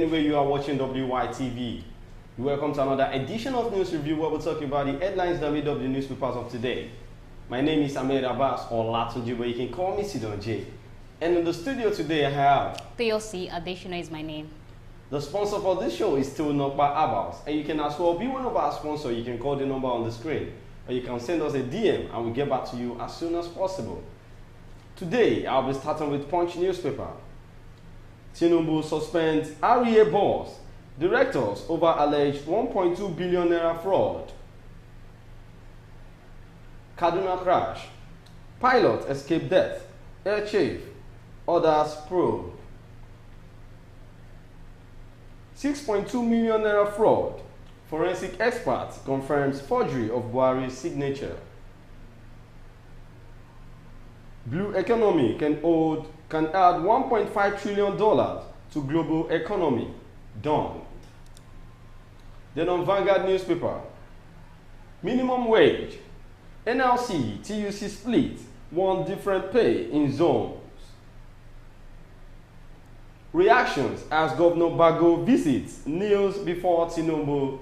anywhere you are watching WYTV. Welcome to another edition of News Review where we're talking about the headlines that made up the newspapers of today. My name is Ahmed Abbas or Latunji, but you can call me Sidon J. And in the studio today I have Theosi Adeshina is my name. The sponsor for this show is still Nokpa Abbas, and you can as well be one of our sponsors. You can call the number on the screen, or you can send us a DM and we'll get back to you as soon as possible. Today, I'll be starting with Punch newspaper. Tinubu suspends REA boss, directors over alleged 1.2 billion naira fraud. Kaduna crash. Pilot escaped death. Air chief orders probe. 6.2 million naira fraud. Forensic expert confirms forgery of Buhari's signature. Blue economy can add $1.5 trillion to global economy. Done. Then on Vanguard newspaper, minimum wage, NLC, TUC split, one different pay in zones. Reactions as Governor Bago visits kneels before Tinubu.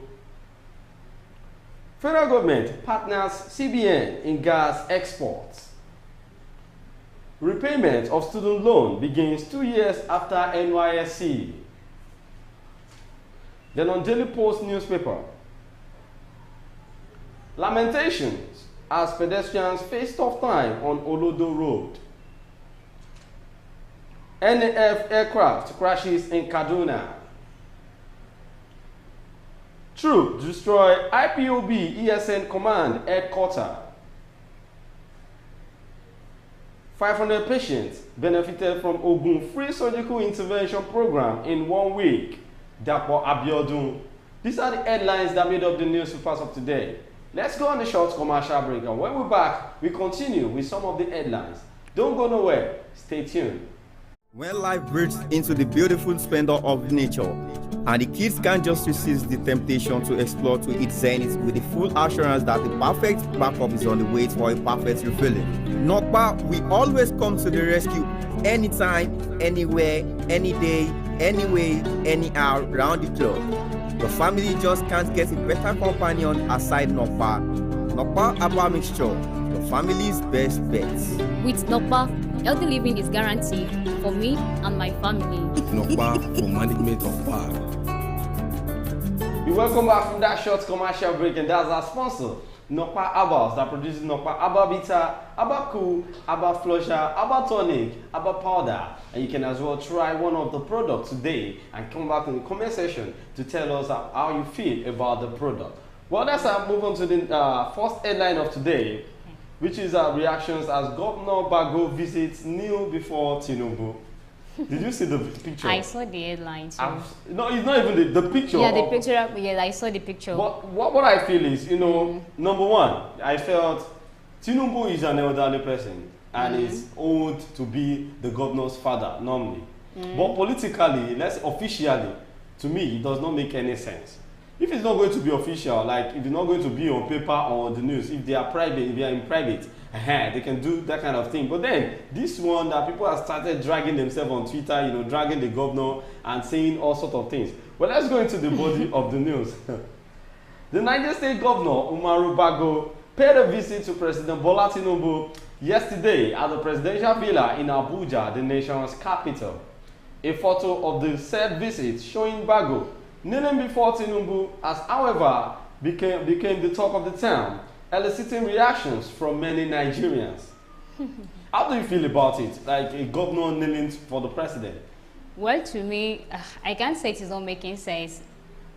Federal government partners CBN in gas exports. Repayment of student loan begins 2 years after NYSC. Then on Daily Post newspaper, lamentations as pedestrians face tough time on Olodo Road. NAF aircraft crashes in Kaduna. Troops destroy IPOB ESN command headquarters. 500 patients benefited from Ogun free surgical intervention program in 1 week. Dapo Abiodun. These are the headlines that made up the newspapers of today. Let's go on the short commercial break, and when we're back, we continue with some of the headlines. Don't go nowhere. Stay tuned. When life breaks into the beautiful splendor of nature, and the kids can't just resist the temptation to explore to its zenith with the full assurance that the perfect backup is on the way for a perfect refilling. Nokpa, we always come to the rescue anytime, anywhere, any day, anyway, anyhow, round the clock. Your family just can't get a better companion aside Nokpa. Nokpa Abba Mixture, your family's best bet. With Nokpa, healthy living is guaranteed for me and my family. Nokpa for management of power. You're welcome back from that short commercial break, and that's our sponsor, Nokpa Abbas, that produces Nokpa Abba Bitter, Abba Cool, Abba Flusher, Abba Tonic, Abba Powder. And you can as well try one of the products today and come back in the comment section to tell us how you feel about the product. Well, let's move on to the first headline of today, which is reactions as Governor Bago visits kneel before Tinubu. Did you see the picture? I saw the headline too. No, it's not even the picture. Yeah, the picture. Yeah, I saw the picture. What I feel is, number one, I felt Tinubu is an elderly person and is old to be the governor's father normally. But politically, officially, to me, it does not make any sense. If it's not going to be official, like if it's not going to be on paper or on the news, if they are private, if they are in private, they can do that kind of thing. But then this one that people have started dragging themselves on Twitter, dragging the governor and saying all sorts of things. Well, let's go into the body of the news. The Niger State Governor Umaru Bago paid a visit to President Bola Tinubu yesterday at the presidential villa in Abuja, the nation's capital. A photo of the said visit showing Bago kneeling before Tinubu has, however, became the talk of the town, eliciting reactions from many Nigerians. How do you feel about it? Like a governor kneeling for the president? Well, to me, I can't say it is not making sense.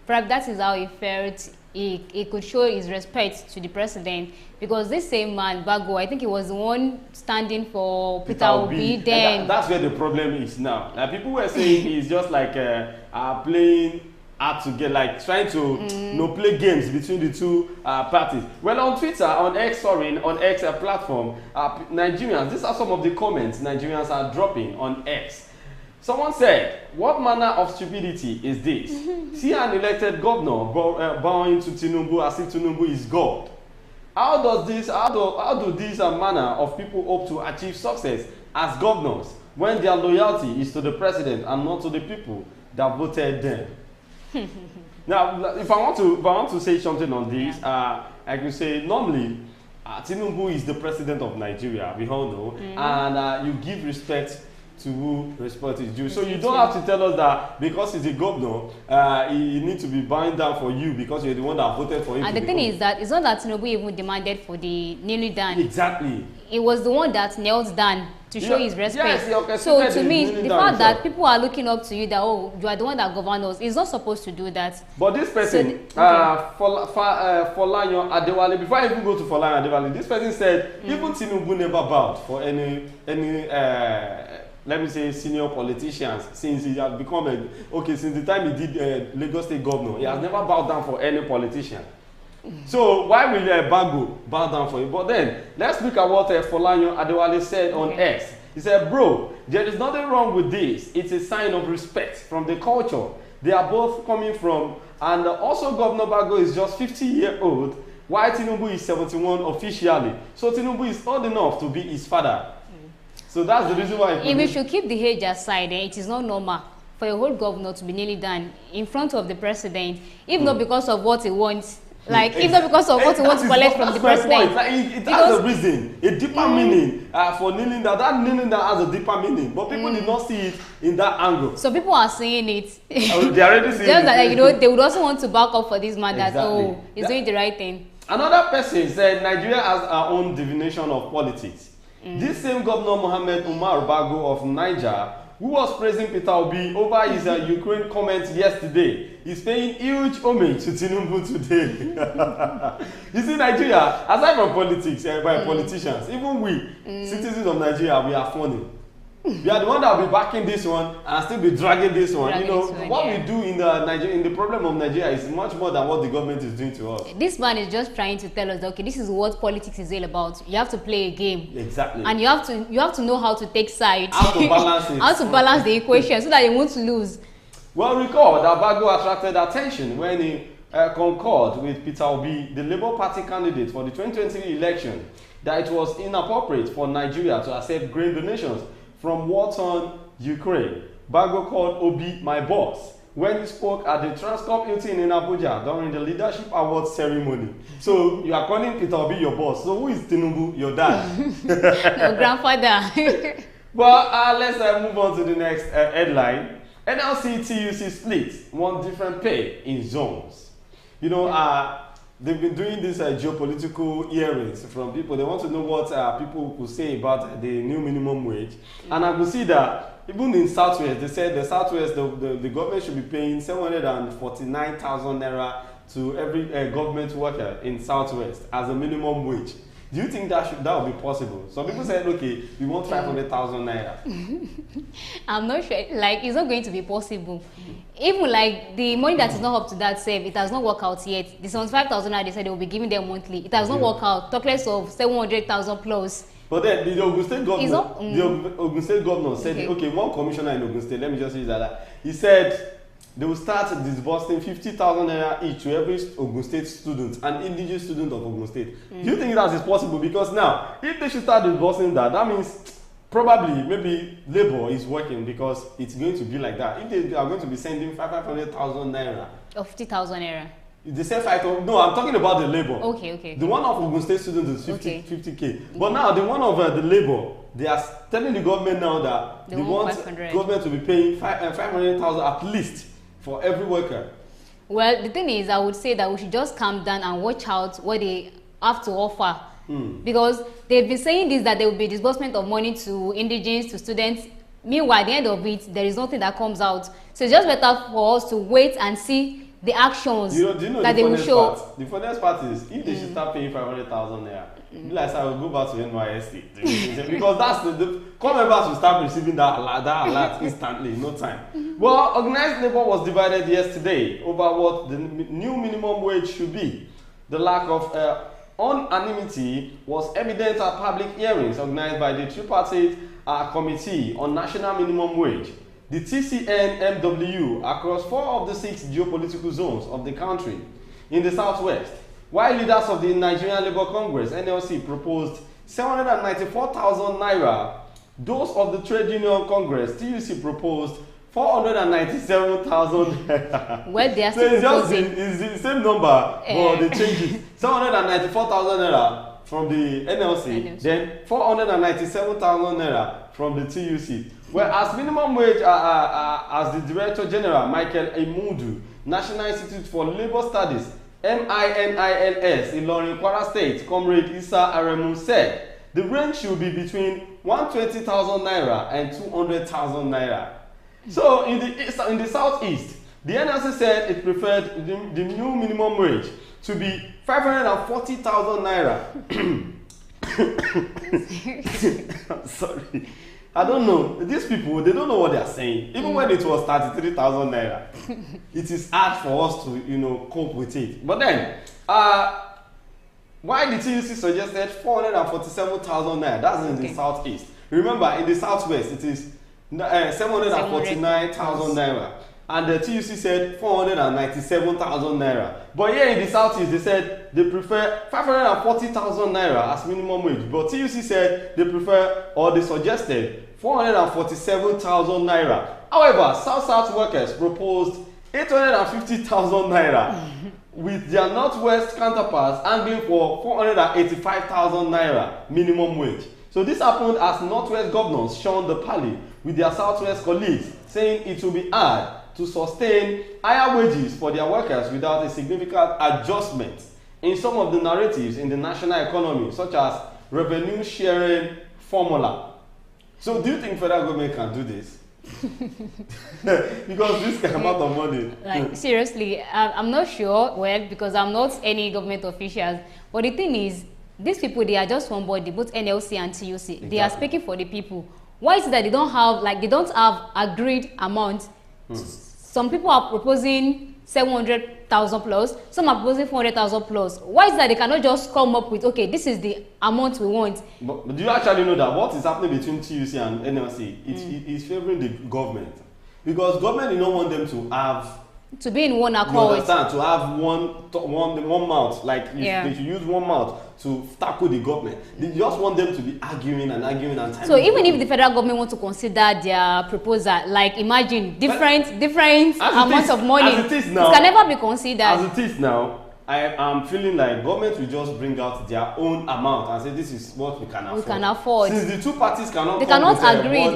Perhaps that is how he felt. He could show his respect to the president, because this same man, Bago, I think he was the one standing for Peter Obi. Then that's where the problem is now. Like people were saying he's just like playing to get like trying to play games between the two parties. Well, on Twitter, on X platform, Nigerians, these are some of the comments Nigerians are dropping on X. Someone said, "What manner of stupidity is this? See an elected governor bowing to Tinubu as if Tinubu is God. How do these manner of people hope to achieve success as governors when their loyalty is to the president and not to the people? that voted them. Now, if I want to say something on this, I could say normally Tinubu is the president of Nigeria, we all know, and you give respect to who respect is due. So you don't have to tell us that because he's a governor, he needs to be bowing down for you because you're the one that voted for him. And the thing is that it's not that Tinubu even demanded for the kneeling down. Exactly. It was the one that knelt down to show his respect. Yes, so to me, the fact that people are looking up to you that, oh, you are the one that governs us, is not supposed to do that. But this person, Folayan Adewale, before I even go to Folayan Adewale, this person said even Tinubu never bowed for any let me say senior politicians since he has become since the time he did Lagos State governor, he has never bowed down for any politician. So why will Bago bow down for you? But then let's look at what Folayan Adewale said on X. He said, bro, there is nothing wrong with this. It's a sign of respect from the culture they are both coming from. And also Governor Bago is just 50-year-old, while Tinubu is 71 officially. So Tinubu is old enough to be his father. So that's the reason why. If we should keep the age aside, it is not normal for a whole governor to be kneeling down in front of the president, if not because of what he wants. Like, if not because of what he wants to collect from the president. Like, it has a reason, a deeper meaning for kneeling down. That kneeling down has a deeper meaning, but people did not see it in that angle. So people are seeing it. They already see it. Just that, they would also want to back up for this man that, he's doing the right thing. Another person said Nigeria has our own divination of politics. This same Governor Mohammed Umar Bago of Niger, who was praising Peter Obi over his Ukraine comments yesterday, is paying huge homage to Tinubu today. You see, Nigeria, aside from politics, by politicians, even we, citizens of Nigeria, we are funny. We are the one that will be backing this one and still be dragging this one. What we do in the problem of Nigeria is much more than what the government is doing to us. This man is just trying to tell us, okay, this is what politics is all about. You have to play a game. Exactly. And you have to know how to take sides. How to balance it. How to balance the equation so that you won't lose. Well, recall that Bago attracted attention when he concurred with Peter Obi, the Labour Party candidate for the 2020 election, that it was inappropriate for Nigeria to accept grain donations from war-torn Ukraine. Bago called Obi my boss when he spoke at the Transcorp Hilton in Abuja during the Leadership Awards ceremony. So you are calling Peter Obi your boss. So who is Tinubu, your dad? No, grandfather. Well, let's move on to the next headline. NLC TUC split, one different pay in zones. They've been doing these geopolitical hearings from people. They want to know what people could say about the new minimum wage. And I could see that even in Southwest, they said the Southwest, the government should be paying 749,000 naira to every government worker in Southwest as a minimum wage. Do you think that would be possible? Some people said, okay, we want 500,000 naira. I'm not sure. Like, it's not going to be possible. Even like the money that is not up to that save, it has not worked out yet. The 75,000 they said they will be giving them monthly. It has not worked out. Talk less of 700,000 plus. But then the Ogun State governor, said, okay, one commissioner in Ogun State, let me just use that. He said they will start disbursing 50,000 naira each to every Ogun State student, an indigenous student of Ogun State. Do you think that is possible? Because now, if they should start disbursing that means probably maybe Labour is working because it's going to be like that. If they are going to be sending 500,000 naira. Or 50,000 naira. They say 5,000. No, I'm talking about the Labour. Okay. The one of Ogun State students is 50K. But now the one of the Labour, they are telling the government now that they want government to be paying 500,000 at least for every worker. Well, the thing is, I would say that we should just calm down and watch out what they have to offer. Because they've been saying this, that there will be disbursement of money to indigents, to students. Meanwhile, at the end of it, there is nothing that comes out. So it's just better for us to wait and see the actions that they will show. The funniest part is, if they should start paying 500,000 naira, like I will go back to NYSC. Because that's the core members will start receiving that alert instantly, in no time. Well, organized labor was divided yesterday over what the new minimum wage should be. The lack of unanimity was evident at public hearings organized by the tripartite Committee on National Minimum Wage, the TCN-MW, across 4 of the 6 geopolitical zones of the country. In the Southwest, while leaders of the Nigerian Labour Congress, NLC, proposed 794,000 naira, those of the Trade Union Congress, TUC, proposed 497,000 naira. Well, they are So still it's just proposing. it's the same number, but they change it. 794,000 naira from the NLC, then 497,000 naira from the TUC. Whereas minimum wage, as the Director General Michael Emudu, National Institute for Labour Studies, MINILS, Ilorin, Kwara State, Comrade Isa Aremu said, the range should be between 120,000 naira and 200,000 naira. So in the southeast, the NLC said it preferred the new minimum wage to be 540,000 naira. Sorry. I don't know. These people, they don't know what they are saying. Even when it was 33,000 naira, it is hard for us to, cope with it. But then, why the TUC suggested 447,000 naira? That's in the southeast. Remember, in the southwest, it is 749,000 naira. And the TUC said 497,000 naira. But here in the southeast, they said they prefer 540,000 naira as minimum wage. But TUC said they prefer, or they suggested, 447,000 naira. However, South workers proposed 850,000 naira, with their northwest counterparts angling for 485,000 naira minimum wage. So this happened as northwest governors shunned the parley with their southwest colleagues, saying it will be hard to sustain higher wages for their workers without a significant adjustment in some of the narratives in the national economy, such as revenue sharing formula. So do you think federal government can do this? Because this amount of money. Like, seriously, I'm not sure, well, because I'm not any government officials. But the thing is, these people, they are just one body, both NLC and TUC. Exactly. They are speaking for the people. Why is it that they don't have agreed amount? Some people are proposing 700,000 plus, some are proposing 400,000 plus. Why is it that they cannot just come up with, okay, this is the amount we want? But do you actually know that what is happening between TUC and NLC? It is favoring the government. Because government, you don't want them to have... To be in one accord. You understand? To have one mouth. Like, they should use one mouth to tackle the government. They just want them to be arguing and time. So even if the federal government want to consider their proposal, like imagine different amounts of money, as it is now, it can never be considered. As it is now, I am feeling like government will just bring out their own amount and say this is what we can afford. We can afford. Since the two parties cannot agree.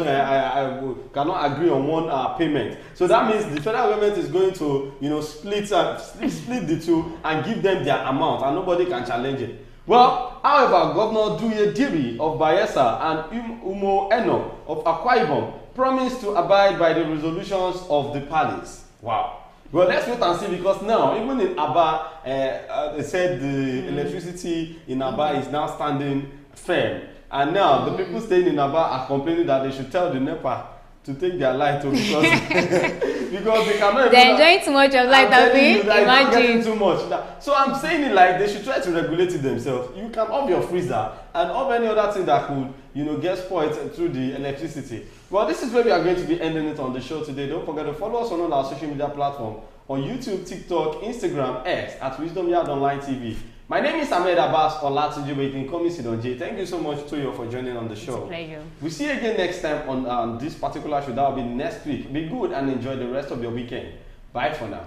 Cannot agree on one payment. So that means the federal government is going to split the two and give them their amount, and nobody can challenge it. Well, however, Governor Duye Diri of Bayelsa and Umo Eno of Akwa Ibom promised to abide by the resolutions of the palace. Wow. Well, let's wait and see, because now, even in Aba, they said the electricity in Aba is now standing firm. And now, the people staying in Aba are complaining that they should tell the NEPA to take their light too, because they cannot. They're enjoying too much of light, imagine. Too much. So I'm saying it like they should try to regulate it themselves. You can off your freezer and off any other thing that could, get spoiled through the electricity. Well, this is where we are going to be ending it on the show today. Don't forget to follow us on all our social media platforms on YouTube, TikTok, Instagram, X at Wisdom Yard Online TV. My name is Ahmed Abbas Olatunji, but you can call me Sidonji. Thank you so much, Toyo, for joining on the show. It's a pleasure. We'll see you again next time on this particular show. That will be next week. Be good and enjoy the rest of your weekend. Bye for now.